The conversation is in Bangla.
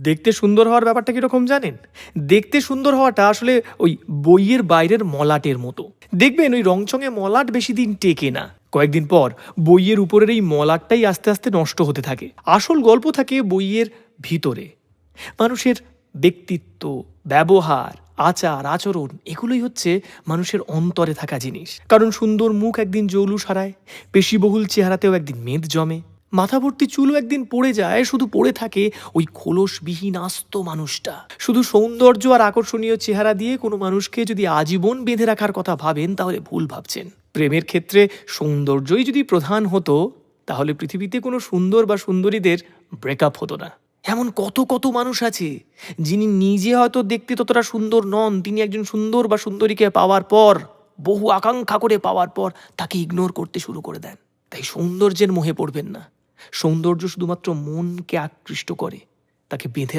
দেখতে সুন্দর হওয়ার ব্যাপারটা কিরকম জানেন? দেখতে সুন্দর হওয়াটা আসলে ওই বইয়ের বাইরের মলাটের মতো। দেখবেন ওই রংচঙে মলাট বেশি দিন টেকে না। কয়েকদিন পর বইয়ের উপরের এই মলাটটাই আস্তে আস্তে নষ্ট হতে থাকে। আসল গল্প থাকে বইয়ের ভিতরে। মানুষের ব্যক্তিত্ব, ব্যবহার, আচার আচরণ এগুলোই হচ্ছে মানুষের অন্তরে থাকা জিনিস। কারণ সুন্দর মুখ একদিন জৌলুস হারায়, পেশিবহুল চেহারাতেও একদিন মেদ জমে, মাথা ভর্তি চুলও একদিন পড়ে যায়, শুধু পড়ে থাকে ওই খোলসবিহীন আস্ত মানুষটা। শুধু সৌন্দর্য আর আকর্ষণীয় চেহারা দিয়ে কোনো মানুষকে যদি আজীবন বেঁধে রাখার কথা ভাবেন তাহলে ভুল ভাবছেন। প্রেমের ক্ষেত্রে সৌন্দর্যই যদি প্রধান হতো তাহলে পৃথিবীতে কোনো সুন্দর বা সুন্দরীদের ব্রেকআপ হতো না। এমন কত কত মানুষ আছে যিনি নিজে হয়তো দেখতে ততটা সুন্দর নন, তিনি একজন সুন্দর বা সুন্দরীকে পাওয়ার পর, বহু আকাঙ্ক্ষা করে পাওয়ার পর তাকে ইগনোর করতে শুরু করে দেন। তাই সৌন্দর্যের মোহে পড়বেন না। সৌন্দর্য শুধুমাত্র মনকে আকৃষ্ট করে, তাকে বেঁধে